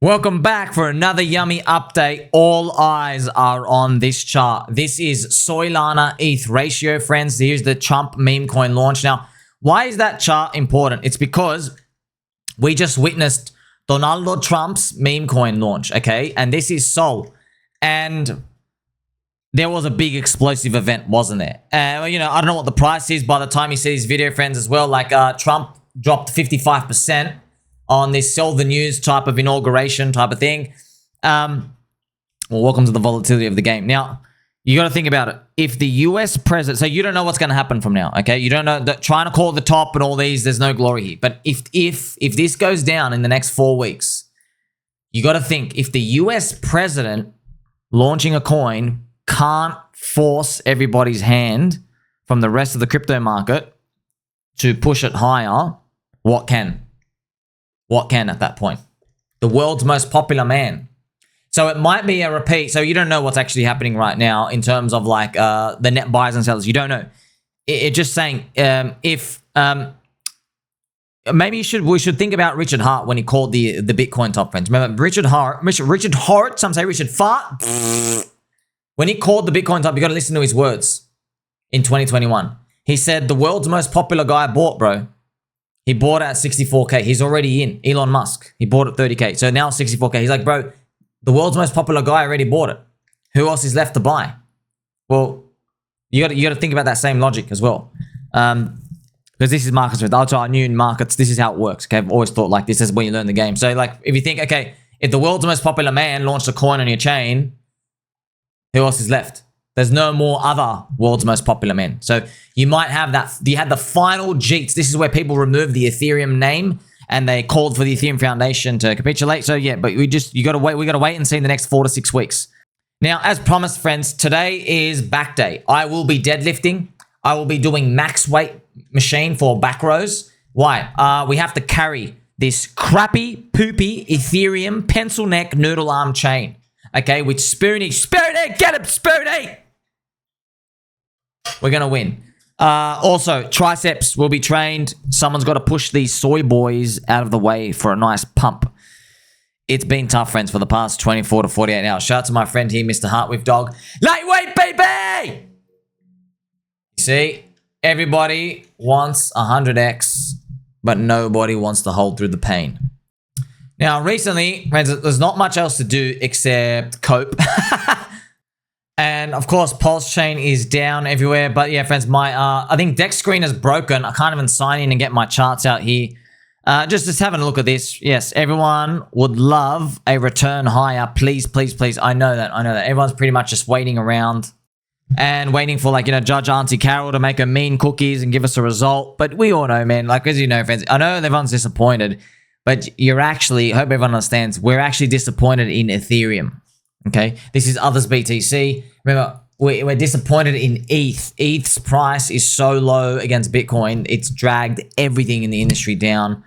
Welcome back for another yummy update. All eyes are on this chart. This is Soylana ETH ratio, friends. Here's the Trump meme coin launch. Now, why is that chart important? It's because we just witnessed Donald Trump's meme coin launch, okay? And this is Sol. And there was a big explosive event, wasn't there? I don't know what the price is by the time you see this video, friends, as well. Like, Trump dropped 55% on this sell the news type of inauguration type of thing. Well, welcome to the volatility of the game. Now, you got to think about it. If the US president, so you don't know what's going to happen from now, okay? You don't know, trying to call the top and all these, there's no glory here. But if this goes down in the next 4 weeks, you got to think, if the US president launching a coin can't force everybody's hand from the rest of the crypto market to push it higher, what can? What can at that point? The world's most popular man. So it might be a repeat. So you don't know what's actually happening right now in terms of like the net buyers and sellers. You don't know. It's just saying maybe we should think about Richard Hart when he called the Bitcoin top, friends. Remember Richard Hart, some say Richard Fart. When he called the Bitcoin top, you got to listen to his words in 2021. He said the world's most popular guy bought, bro. He bought it at 64K. He's already in. Elon Musk. He bought it 30K. So now 64K. He's like, bro, the world's most popular guy already bought it. Who else is left to buy? Well, you got to think about that same logic as well. Because this is markets with ultra new markets. This is how it works. Okay, I've always thought like this is when you learn the game. So like, if you think, okay, if the world's most popular man launched a coin on your chain, who else is left? There's no more other world's most popular men. So you might have that. You had the final Jeets. This is where people removed the Ethereum name and they called for the Ethereum Foundation to capitulate. So yeah, but you got to wait. We got to wait and see in the next 4 to 6 weeks. Now, as promised, friends, today is back day. I will be deadlifting. I will be doing max weight machine for back rows. Why? We have to carry this crappy, poopy Ethereum pencil neck noodle arm chain. Okay, with Spoony, get him, Spoony! We're going to win. Also, triceps will be trained. Someone's got to push these soy boys out of the way for a nice pump. It's been tough, friends, for the past 24 to 48 hours. Shout out to my friend here, Mr. Heart with Dog. Lightweight, baby! See, everybody wants 100x, but nobody wants to hold through the pain. Now, recently, friends, there's not much else to do except cope. And, of course, Pulse Chain is down everywhere. But, yeah, friends, my I think Dex screen is broken. I can't even sign in and get my charts out here. Just having a look at this. Yes, everyone would love a return higher. Please, please, please. I know that. Everyone's pretty much just waiting around and waiting for, like, Judge Auntie Carol to make her mean cookies and give us a result. But we all know, man, like, as you know, friends, I know everyone's disappointed. But you're actually, I hope everyone understands, we're actually disappointed in Ethereum, okay? This is others BTC. Remember, we're disappointed in ETH. ETH's price is so low against Bitcoin. It's dragged everything in the industry down.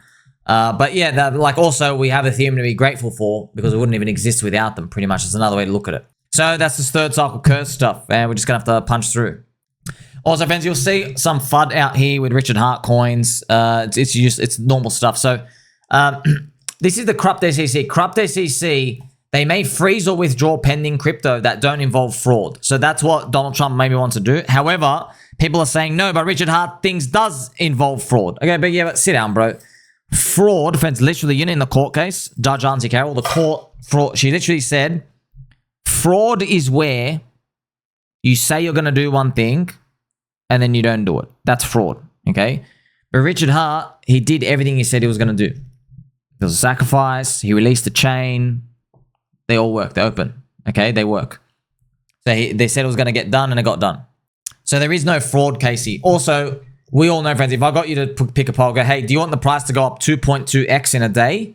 But yeah, like also we have Ethereum to be grateful for because it wouldn't even exist without them, pretty much. It's another way to look at it. So that's this third cycle curse stuff, and we're just going to have to punch through. Also, friends, you'll see some FUD out here with Richard Hart coins. It's normal stuff. So this is the Corrupt SEC. Corrupt SEC, they may freeze or withdraw pending crypto that don't involve fraud. So that's what Donald Trump maybe wants to do. However, people are saying, no, but Richard Hart things does involve fraud. Okay, but yeah, but sit down, bro. Fraud, friends, literally, in the court case, Judge Auntie Carol, the court fraud, she literally said, fraud is where you say you're going to do one thing and then you don't do it. That's fraud, okay? But Richard Hart, he did everything he said he was going to do. There was a sacrifice. He released the chain. They all work. They open. Okay, they work. So they said it was going to get done, and it got done. So there is no fraud, Casey. Also, we all know, friends, if I got you to pick a poll, go, hey, do you want the price to go up 2.2x in a day,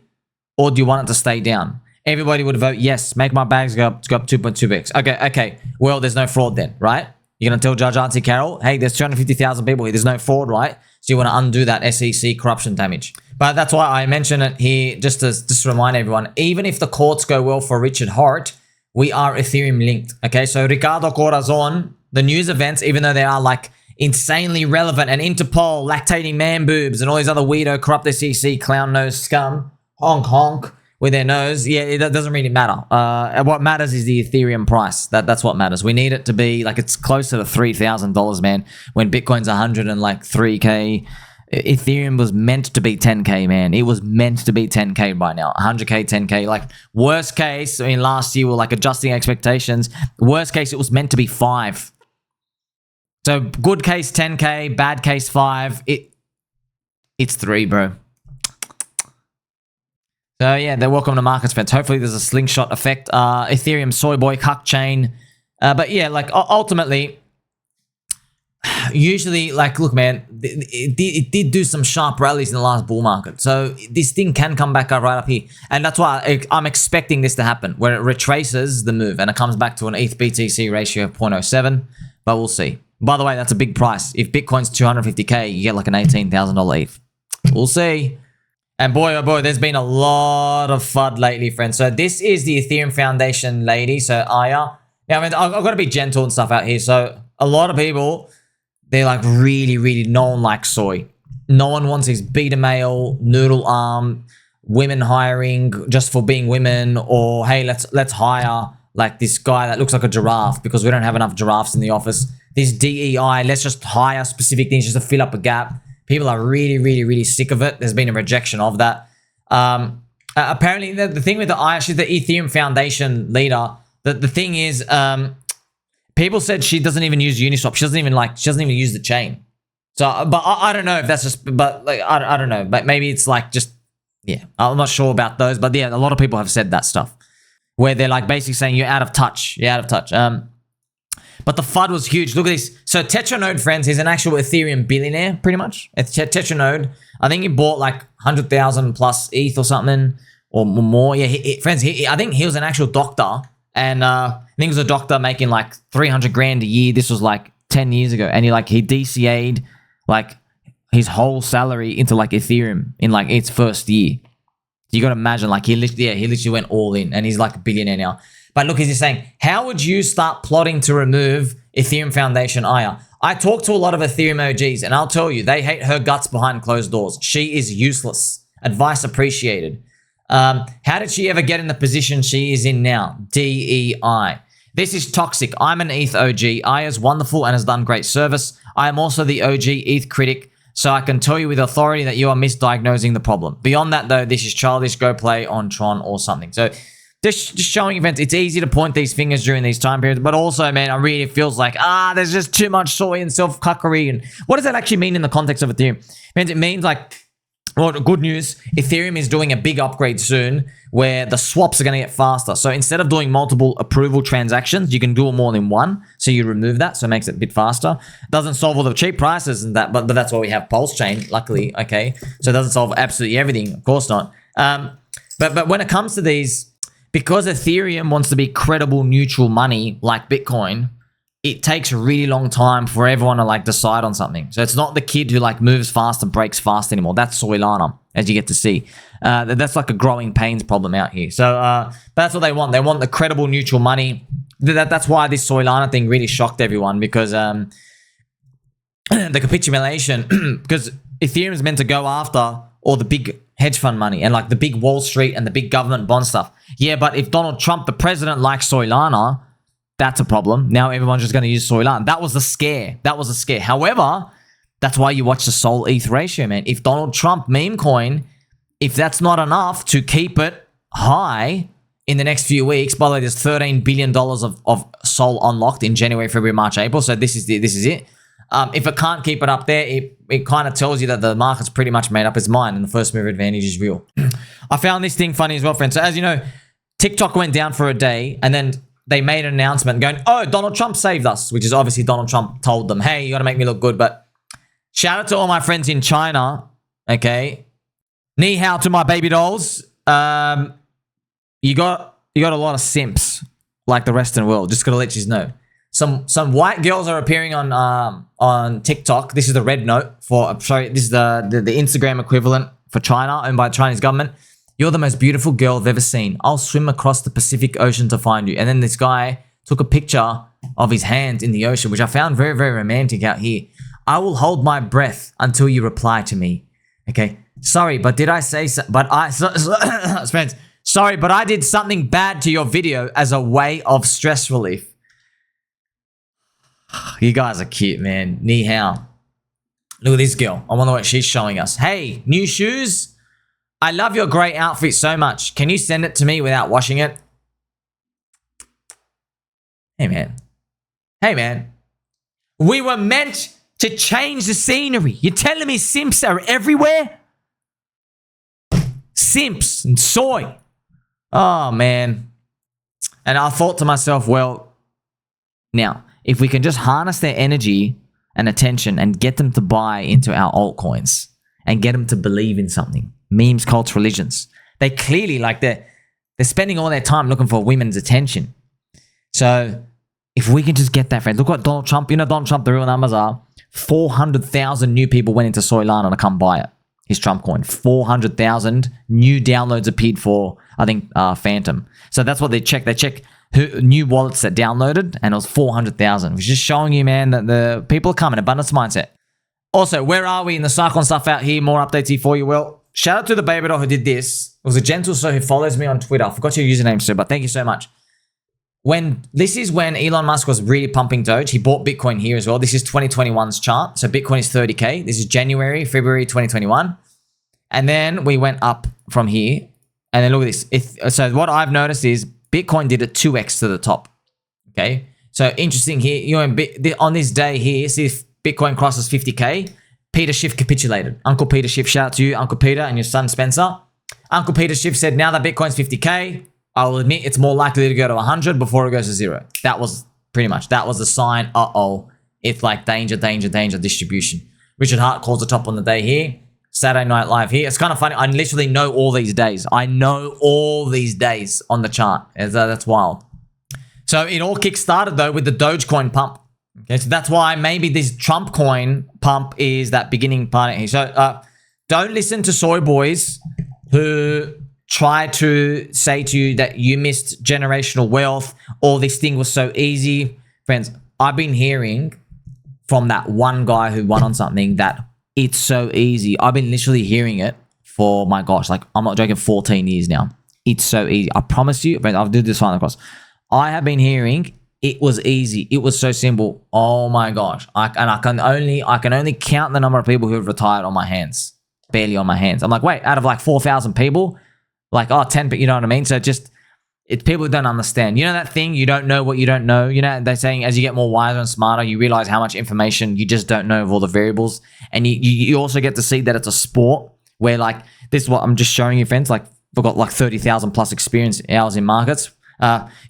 or do you want it to stay down? Everybody would vote yes. Make my bags go up 2.2x. Okay. Well, there's no fraud then, right? You're going to tell Judge Auntie Carol, hey, there's 250,000 people here. There's no fraud, right? So you want to undo that SEC corruption damage. But that's why I mention it here just to remind everyone, even if the courts go well for Richard Hart, we are Ethereum linked. Okay, so Ricardo Corazon, the news events, even though they are like insanely relevant, and Interpol, lactating man boobs, and all these other weirdo corrupt SEC clown nose scum, honk honk, with their nose, yeah, it doesn't really matter. What matters is the Ethereum price. That's what matters. We need it to be like it's closer to $3,000, man. When Bitcoin's 103K, Ethereum was meant to be 10K, man. It was meant to be 10K by now. 100K, 10K. Like worst case, I mean, last year we're like adjusting expectations. Worst case, it was meant to be 5. So good case 10K, bad case 5. It's 3, bro. So yeah, they're welcome to markets, friends. Hopefully there's a slingshot effect. Ethereum soy boy cuck chain. But yeah, like ultimately, usually, like, look, man, it did do some sharp rallies in the last bull market. So this thing can come back up right up here. And that's why I'm expecting this to happen, where it retraces the move and it comes back to an ETH BTC ratio of 0.07. But we'll see. By the way, that's a big price. If Bitcoin's 250K, you get like an $18,000 ETH. We'll see. And boy, oh boy, there's been a lot of FUD lately, friends. So this is the Ethereum Foundation lady, so Aya. Now, I mean, I've got to be gentle and stuff out here. So a lot of people, they're like really, no one likes soy. No one wants his beta male, noodle arm, women hiring just for being women, or hey, let's hire like this guy that looks like a giraffe because we don't have enough giraffes in the office. This DEI, let's just hire specific things just to fill up a gap. People are really sick of it. There's been a rejection of that. Apparently, the thing with she's the Ethereum Foundation leader. The thing is, people said she doesn't even use Uniswap. She doesn't even use the chain. So, but I don't know if that's just, but like, I don't know. But maybe it's like just, yeah, I'm not sure about those. But yeah, a lot of people have said that stuff where they're like basically saying you're out of touch. You're out of touch. But the FUD was huge. Look at this. So Tetranode, friends, he's an actual Ethereum billionaire, pretty much. Tetranode, I think he bought like 100,000 plus ETH or something, or more. Yeah, friends, I think he was an actual doctor. And I think he was a doctor making like 300 grand a year. This was like 10 years ago. And he DCA'd like his whole salary into like Ethereum in like its first year. You got to imagine, like he literally went all in, and he's like a billionaire now. But look, he's saying, how would you start plotting to remove Ethereum Foundation Aya? I talk to a lot of Ethereum OGs, and I'll tell you, they hate her guts behind closed doors. She is useless. Advice appreciated. How did she ever get in the position she is in now? DEI. This is toxic. I'm an ETH OG. Aya's wonderful and has done great service. I am also the OG ETH critic, so I can tell you with authority that you are misdiagnosing the problem. Beyond that, though, this is childish. Go play on Tron or something. So just showing events, it's easy to point these fingers during these time periods, but also, man, I really feels like, there's just too much soy and self-cuckery. And what does that actually mean in the context of Ethereum? It means like, well, good news, Ethereum is doing a big upgrade soon where the swaps are going to get faster. So instead of doing multiple approval transactions, you can do them all in one. So you remove that, so it makes it a bit faster. Doesn't solve all the cheap prices and that, but that's why we have Pulse Chain, luckily, okay? So it doesn't solve absolutely everything, of course not. But when it comes to these, because Ethereum wants to be credible, neutral money like Bitcoin, it takes a really long time for everyone to like decide on something. So it's not the kid who like moves fast and breaks fast anymore. That's Soylana, as you get to see. That's like a growing pains problem out here. So that's what they want. They want the credible, neutral money. That's why this Soylana thing really shocked everyone, because the capitulation, because Ethereum is meant to go after all the big hedge fund money and like the big Wall Street and the big government bond stuff. Yeah, but if Donald Trump, the president, likes Soylana, that's a problem. Now everyone's just going to use Soylana. That was the scare. That was the scare. However, that's why you watch the Sol ETH ratio, man. If Donald Trump meme coin, if that's not enough to keep it high in the next few weeks, by the way, there's $13 billion of Sol unlocked in January, February, March, April. So this is it. If it can't keep it up there, it kind of tells you that the market's pretty much made up its mind and the first mover advantage is real. I found this thing funny as well, friends. So as you know, TikTok went down for a day and then they made an announcement going, oh, Donald Trump saved us, which is obviously Donald Trump told them, hey, you got to make me look good. But shout out to all my friends in China, okay? Ni hao to my baby dolls. You got a lot of simps like the Western world. Just got to let you know. Some white girls are appearing on TikTok. This is the RedNote for, sorry, this is the Instagram equivalent for China, owned by the Chinese government. You're the most beautiful girl I've ever seen. I'll swim across the Pacific Ocean to find you. And then this guy took a picture of his hand in the ocean, which I found very, very romantic out here. I will hold my breath until you reply to me. Okay. Sorry, but did I say so? But friends, Sorry, but I did something bad to your video as a way of stress relief. You guys are cute, man. Ni hao. Look at this girl. I wonder what she's showing us. Hey, new shoes? I love your grey outfit so much. Can you send it to me without washing it? Hey, man. Hey, man. We were meant to change the scenery. You're telling me simps are everywhere? Simps and soy. Oh, man. And I thought to myself, well, now, if we can just harness their energy and attention and get them to buy into our altcoins and get them to believe in something. Memes, cults, religions. They clearly, like, they're spending all their time looking for women's attention. So, if we can just get that, friend. Look what Donald Trump, you know, Donald Trump, the real numbers are 400,000 new people went into Soylana to come buy it. His Trump coin. 400,000 new downloads appeared for, I think, Phantom. So that's what they check. They check new wallets that downloaded, and it was 400,000. It's just showing you, man, that the people are coming. Abundance mindset. Also, where are we in the cycle and stuff out here? More updates here for you. Well, shout out to the baby doll who did this. It was a gentle sir who follows me on Twitter. I forgot your username, sir, but thank you so much. This is when Elon Musk was really pumping Doge. He bought Bitcoin here as well. This is 2021's chart. So Bitcoin is 30K. This is January, February 2021. And then we went up from here. And then look at this. So what I've noticed is Bitcoin did a 2x to the top. Okay. So interesting here. You know, on this day here, see if Bitcoin crosses 50K. Peter Schiff capitulated. Uncle Peter Schiff, shout out to you, Uncle Peter, and your son Spencer. Uncle Peter Schiff said, now that Bitcoin's 50K, I will admit it's more likely to go to 100 before it goes to 0. That was pretty much, that was the sign. It's like danger, danger, danger distribution. Richard Hart calls the top on the day here. Saturday Night Live here. It's kind of funny. I literally know all these days. I know all these days on the chart. That's wild. So it all kick-started though with the Dogecoin pump. Okay, so that's why maybe this Trump coin pump is that beginning part here. So don't listen to soy boys who try to say to you that you missed generational wealth or this thing was so easy. Friends, I've been hearing from that one guy who won on something that it's so easy. I've been literally hearing it for, my gosh, like, I'm not joking, 14 years now. It's so easy. I promise you, friends, I'll do this final across. I have been hearing it was easy. It was so simple. Oh my gosh. I can only count the number of people who have retired on my hands. Barely on my hands. I'm like, wait, out of like 4,000 people, like, 10, but you know what I mean? So just, it's people who don't understand. You know that thing, you don't know what you don't know? You know, they're saying as you get more wiser and smarter, you realize how much information you just don't know of all the variables. And you also get to see that it's a sport where, like, this is what I'm just showing you, friends. Like, we've got like 30,000 plus experience hours in markets.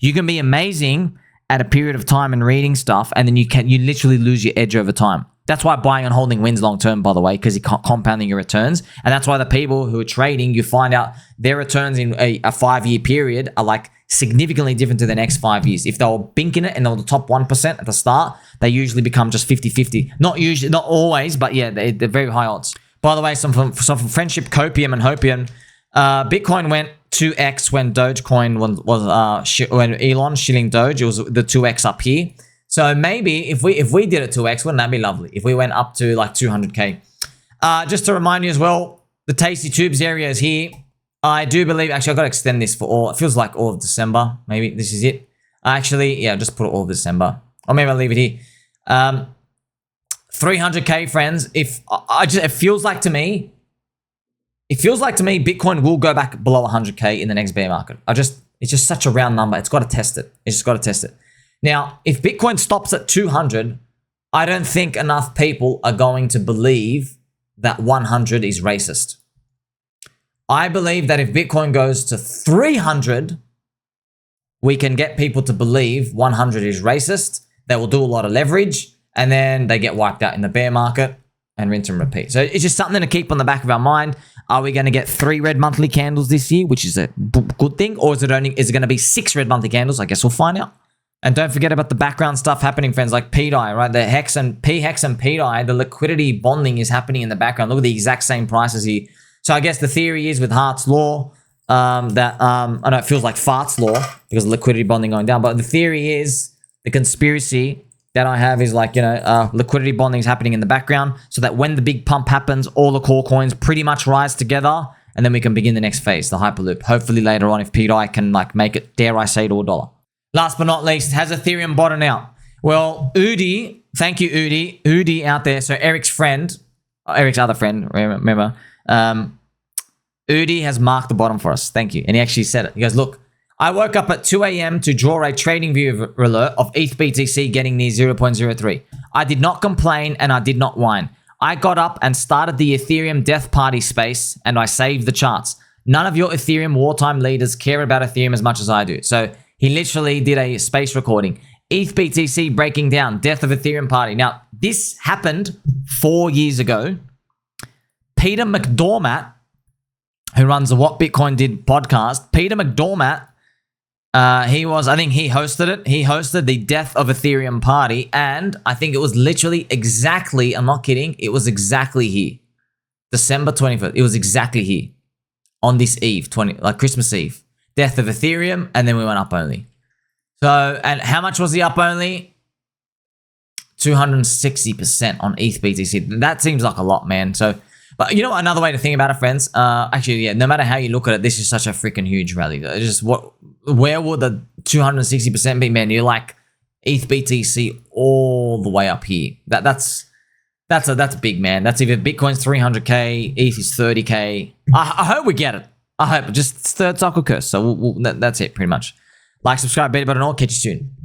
You can be amazing at a period of time and reading stuff, and then you literally lose your edge over time. That's why buying and holding wins long term, by the way, because you're compounding your returns. And that's why the people who are trading, you find out their returns in a 5-year period are like significantly different to the next 5 years. If they were binking it and they were the top 1% at the start, they usually become just 50-50. Not usually, not always, but yeah, they're very high odds. By the way, some from Friendship, Copium and Hopium, Bitcoin went 2x when Dogecoin was when Elon shilling Doge. It was the 2x up here. So maybe if we did it 2x, wouldn't that be lovely? If we went up to like 200K. Just to remind you as well, the Tasty Tubes area is here. I do believe, actually, I've got to extend this for all, it feels like all of December. Maybe this is it. Actually, yeah, just put it all of December. Or maybe I'll leave it here. 300K, friends. It feels like to me, Bitcoin will go back below 100K in the next bear market. It's just such a round number. It's got to test it. It's just got to test it. Now, if Bitcoin stops at 200, I don't think enough people are going to believe that 100 is racist. I believe that if Bitcoin goes to 300, we can get people to believe 100 is racist. They will do a lot of leverage, and then they get wiped out in the bear market, and rinse and repeat. So it's just something to keep on the back of our mind. Are we going to get 3 red monthly candles this year, which is a good thing, or is it going to be 6 red monthly candles? I guess we'll find out. And don't forget about the background stuff happening, friends, like PDI, right? The Hex and P-Hex and PDI, the liquidity bonding is happening in the background. Look at the exact same prices here. So I guess the theory is with Hart's Law, I know it feels like Fart's Law because of liquidity bonding going down, but the theory is, the conspiracy that I have is like, liquidity bonding is happening in the background so that when the big pump happens, all the core coins pretty much rise together and then we can begin the next phase, the Hyperloop. Hopefully later on, if PeteI can like make it, dare I say, to $1. Last but not least, has Ethereum bottomed out? Well, Udi, thank you, Udi. Udi out there, so Eric's friend, Eric's other friend, remember? Udi has marked the bottom for us. Thank you. And he actually said it. He goes, look, I woke up at 2 a.m. to draw a trading view alert of ETH BTC getting near 0.03. I did not complain and I did not whine. I got up and started the Ethereum death party space and I saved the charts. None of your Ethereum wartime leaders care about Ethereum as much as I do. So he literally did a space recording. ETH BTC breaking down, death of Ethereum party. Now, this happened 4 years ago. Peter McDormatt, who runs the What Bitcoin Did podcast, Peter McDormatt, I think he hosted it. He hosted the death of Ethereum party, and I think it was literally exactly, I'm not kidding, it was exactly here. December 21st. It was exactly here on this Eve, like Christmas Eve. Death of Ethereum, and then we went up only. So, and how much was the up only? 260% on ETH BTC. That seems like a lot, man. So, but you know what, another way to think about it, friends? Actually, yeah, no matter how you look at it, this is such a freaking huge rally. It's just where would the 260% be, man? You're like ETH BTC all the way up here. That's big, man. That's if Bitcoin's 300K, ETH is 30K. I hope we get it. I hope. Just third cycle curse. So that's it, pretty much. Like, subscribe, beta button, all. Catch you soon.